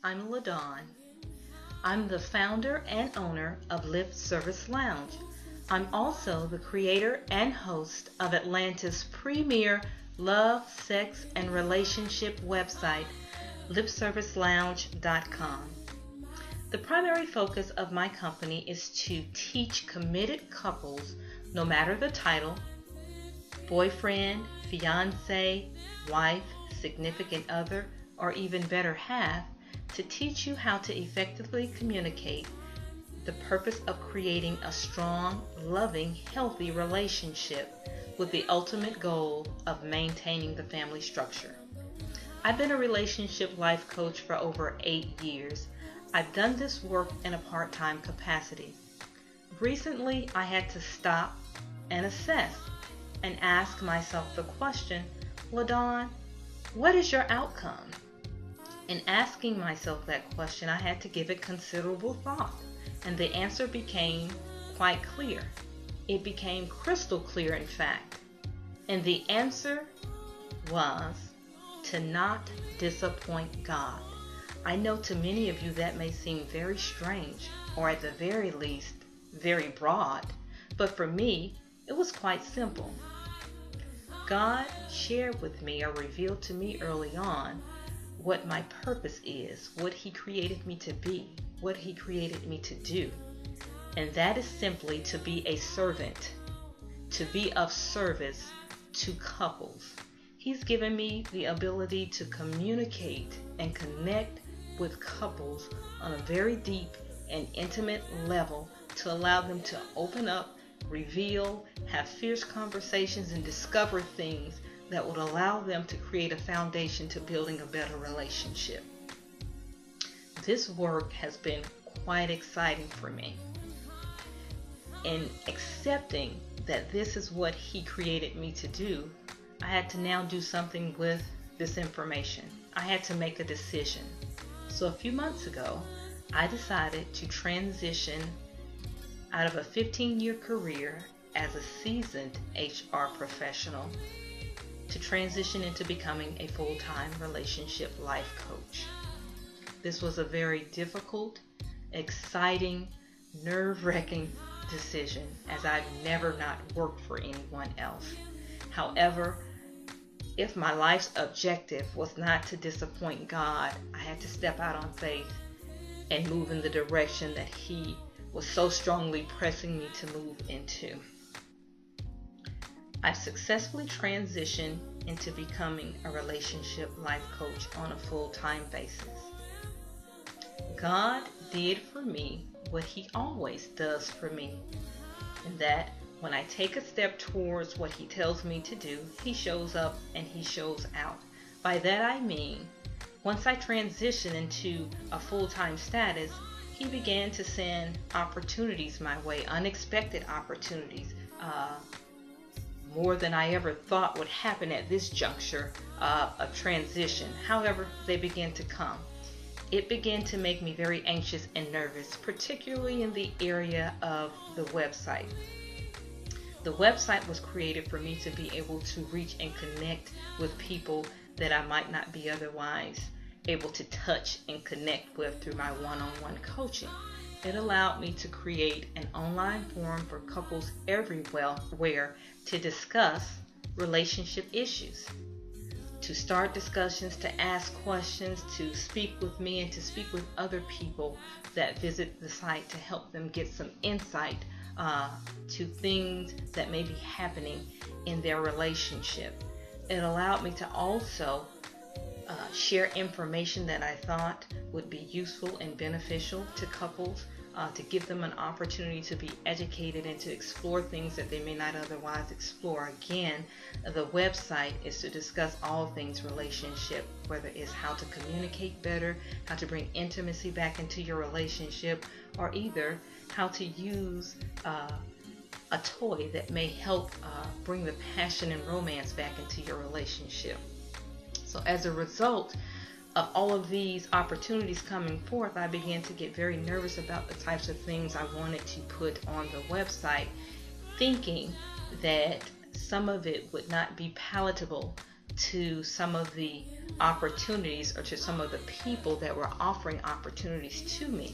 I'm LaDawn. I'm the founder and owner of Lift Service Lounge. I'm also the creator and host of Atlanta's premier love, sex, and relationship website, liftservicelounge.com. The primary focus of my company is to teach committed couples, no matter the title, boyfriend, fiance, wife, significant other, or even better half, to teach you how to effectively communicate the purpose of creating a strong, loving, healthy relationship with the ultimate goal of maintaining the family structure. I've been a relationship life coach for over 8 years. I've done this work in a part-time capacity. Recently, I had to stop and assess and ask myself the question, LaDawn, what is your outcome? In asking myself that question, I had to give it considerable thought, and the answer became quite clear. It became crystal clear, in fact. And the answer was to not disappoint God. I know to many of you that may seem very strange, or at the very least, very broad, but for me, it was quite simple. God shared with me or revealed to me early on what my purpose is, what He created me to be, what He created me to do. And that is simply to be a servant, to be of service to couples. He's given me the ability to communicate and connect with couples on a very deep and intimate level to allow them to open up, reveal, have fierce conversations, and discover things that would allow them to create a foundation to building a better relationship. This work has been quite exciting for me. In accepting that this is what He created me to do, I had to now do something with this information. I had to make a decision. So a few months ago, I decided to transition out of a 15-year career as a seasoned HR professional to transition into becoming a full-time relationship life coach. This was a very difficult, exciting, nerve-wracking decision, as I've never not worked for anyone else. However, if my life's objective was not to disappoint God, I had to step out on faith and move in the direction that He was so strongly pressing me to move into. I've successfully transitioned into becoming a relationship life coach on a full-time basis. God did for me what He always does for me, and that when I take a step towards what He tells me to do, He shows up and He shows out. By that I mean, once I transitioned into a full-time status, He began to send opportunities my way, unexpected opportunities, more than I ever thought would happen at this juncture of transition. However, they began to come. It began to make me very anxious and nervous, particularly in the area of the website. The website was created for me to be able to reach and connect with people that I might not be otherwise able to touch and connect with through my one-on-one coaching. It allowed me to create an online forum for couples everywhere to discuss relationship issues, to start discussions, to ask questions, to speak with me, and to speak with other people that visit the site to help them get some insight to things that may be happening in their relationship. It allowed me to also share information that I thought would be useful and beneficial to couples, to give them an opportunity to be educated and to explore things that they may not otherwise explore. Again, the website is to discuss all things relationship, whether it's how to communicate better, how to bring intimacy back into your relationship, or either how to use a toy that may help bring the passion and romance back into your relationship. So as a result of all of these opportunities coming forth, I began to get very nervous about the types of things I wanted to put on the website, thinking that some of it would not be palatable to some of the opportunities, or to some of the people that were offering opportunities to me.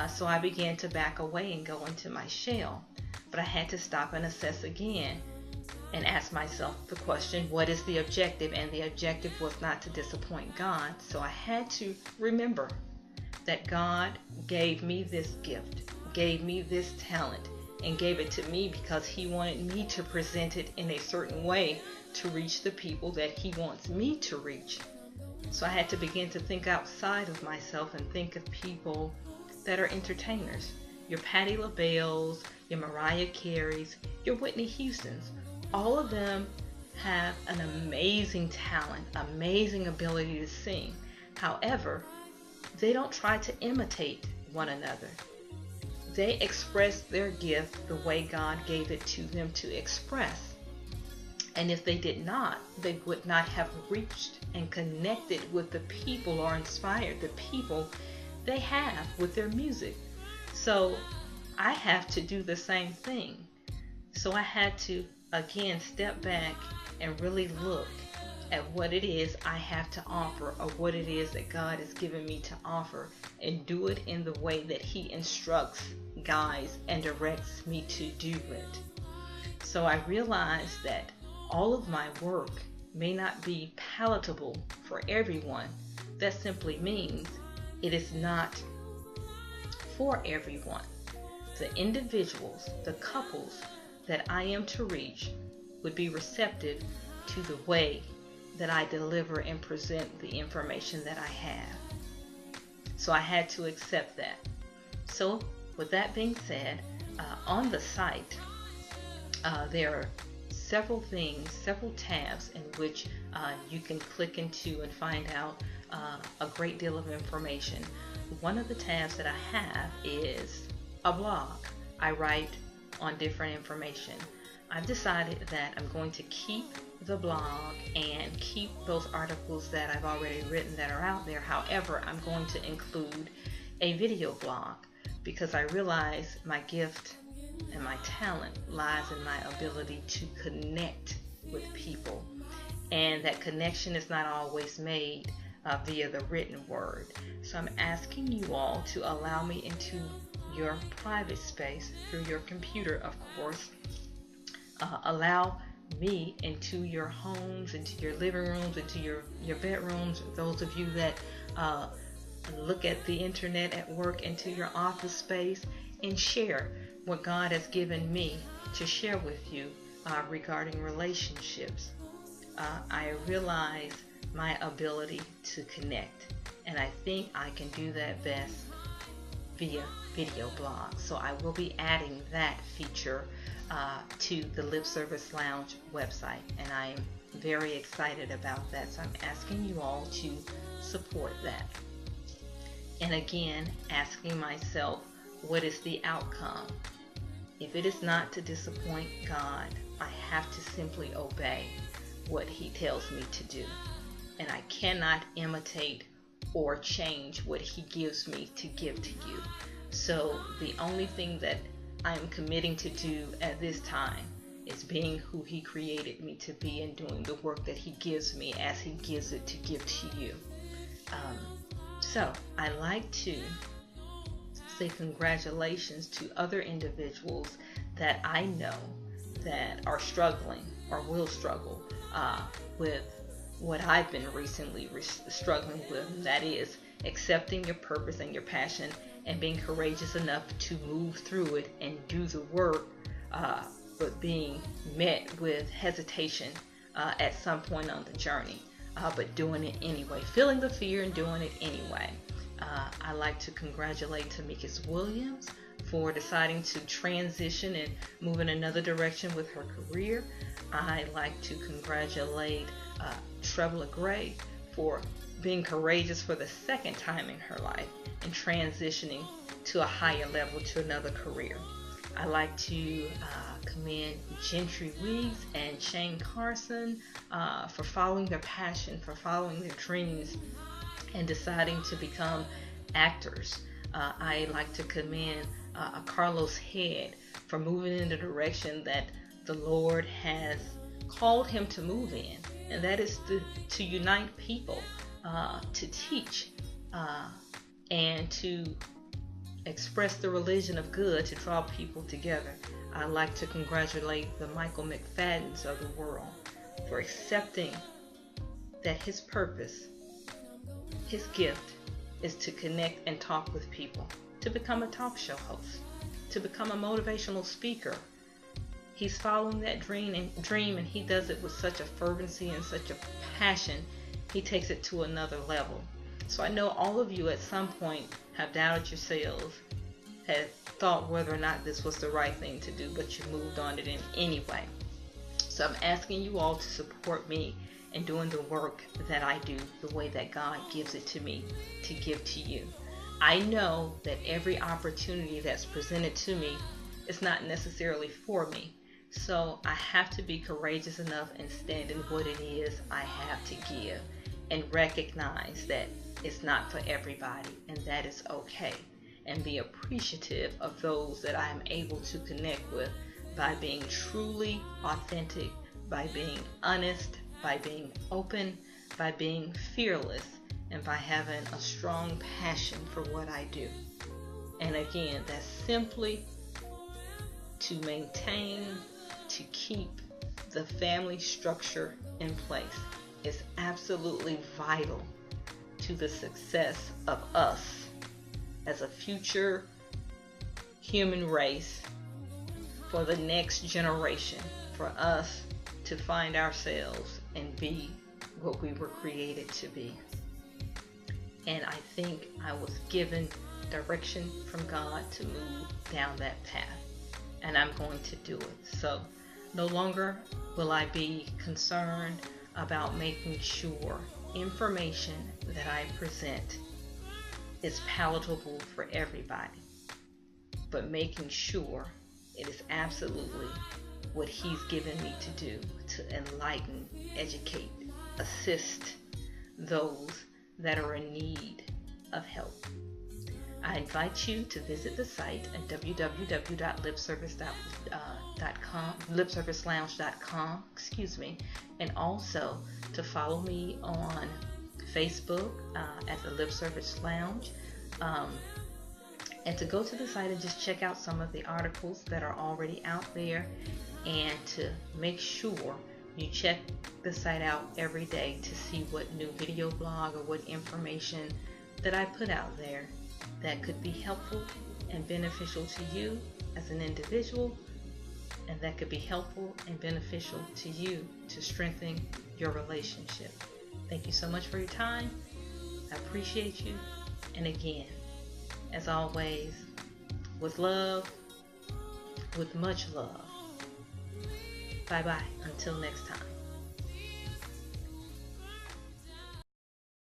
So I began to back away and go into my shell. But I had to stop and assess again and ask myself the question, what is the objective? And the objective was not to disappoint God. So I had to remember that God gave me this gift, gave me this talent, and gave it to me because He wanted me to present it in a certain way to reach the people that He wants me to reach. So I had to begin to think outside of myself and think of people that are entertainers. Your Patti LaBelle's, your Mariah Carey's, your Whitney Houston's. All of them have an amazing talent, amazing ability to sing. However, they don't try to imitate one another. They express their gift the way God gave it to them to express. And if they did not, they would not have reached and connected with the people, or inspired the people they have with their music. So I have to do the same thing. So I had to, again, step back and really look at what it is I have to offer, or what it is that God has given me to offer, and do it in the way that He instructs, guides, and directs me to do it. So I realized that all of my work may not be palatable for everyone. That simply means it is not for everyone. The individuals, the couples that I am to reach would be receptive to the way that I deliver and present the information that I have. So I had to accept that. So with that being said, on the site, there are several things, several tabs in which you can click into and find out a great deal of information. One of the tabs that I have is a blog. I write on different information. I've decided that I'm going to keep the blog and keep those articles that I've already written that are out there. However, I'm going to include a video blog because I realize my gift and my talent lies in my ability to connect with people. And that connection is not always made via the written word. So I'm asking you all to allow me into your private space through your computer, of course. Allow me into your homes, into your living rooms, into your bedrooms. Those of you that look at the internet at work, into your office space, and share what God has given me to share with you regarding relationships. I realize my ability to connect, and I think I can do that best via video blog. So I will be adding that feature to the Lip Service Lounge website, and I'm very excited about that. So I'm asking you all to support that. And again, asking myself, what is the outcome? If it is not to disappoint God, I have to simply obey what He tells me to do. And I cannot imitate or change what He gives me to give to you. So the only thing that I am committing to do at this time is being who He created me to be and doing the work that He gives me as He gives it to give to you. So I like to say congratulations to other individuals that I know that are struggling or will struggle with what I've been recently struggling with, and that is accepting your purpose and your passion and being courageous enough to move through it and do the work, but being met with hesitation at some point on the journey, but doing it anyway, feeling the fear and doing it anyway. I like to congratulate Tamika's Williams for deciding to transition and move in another direction with her career. I like to congratulate Trevla Gray for being courageous for the second time in her life and transitioning to a higher level, to another career. I like to commend Gentry Weeks and Shane Carson for following their passion, for following their dreams, and deciding to become actors. I like to commend Carlos Head for moving in the direction that the Lord has called him to move in, and that is to unite people, to teach, and to express the religion of good, to draw people together. I'd like to congratulate the Michael McFaddens of the world for accepting that his purpose, his gift, is to connect and talk with people, to become a talk show host, to become a motivational speaker. He's following that dream, and he does it with such a fervency and such a passion. He takes it to another level. So I know all of you at some point have doubted yourselves, have thought whether or not this was the right thing to do, but you moved on it in anyway. So I'm asking you all to support me in doing the work that I do the way that God gives it to me to give to you. I know that every opportunity that's presented to me is not necessarily for me. So I have to be courageous enough and stand in what it is I have to give, and recognize that it's not for everybody, and that is okay, and be appreciative of those that I am able to connect with by being truly authentic, by being honest, by being open, by being fearless, and by having a strong passion for what I do. And again, that's simply to maintain, to keep the family structure in place. Is absolutely vital to the success of us as a future human race, for the next generation, for us to find ourselves and be what we were created to be. And I think I was given direction from God to move down that path, and I'm going to do it. So no longer will I be concerned about making sure information that I present is palatable for everybody, but making sure it is absolutely what He's given me to do, to enlighten, educate, assist those that are in need of help. I invite you to visit the site at lipservicelounge.com, and also to follow me on Facebook at the Lip Service Lounge, and to go to the site and just check out some of the articles that are already out there, and to make sure you check the site out every day to see what new video blog or what information that I put out there that could be helpful and beneficial to you as an individual, and that could be helpful and beneficial to you to strengthen your relationship. Thank you so much for your time. I appreciate you. And again, as always, with love, with much love. Bye-bye. Until next time.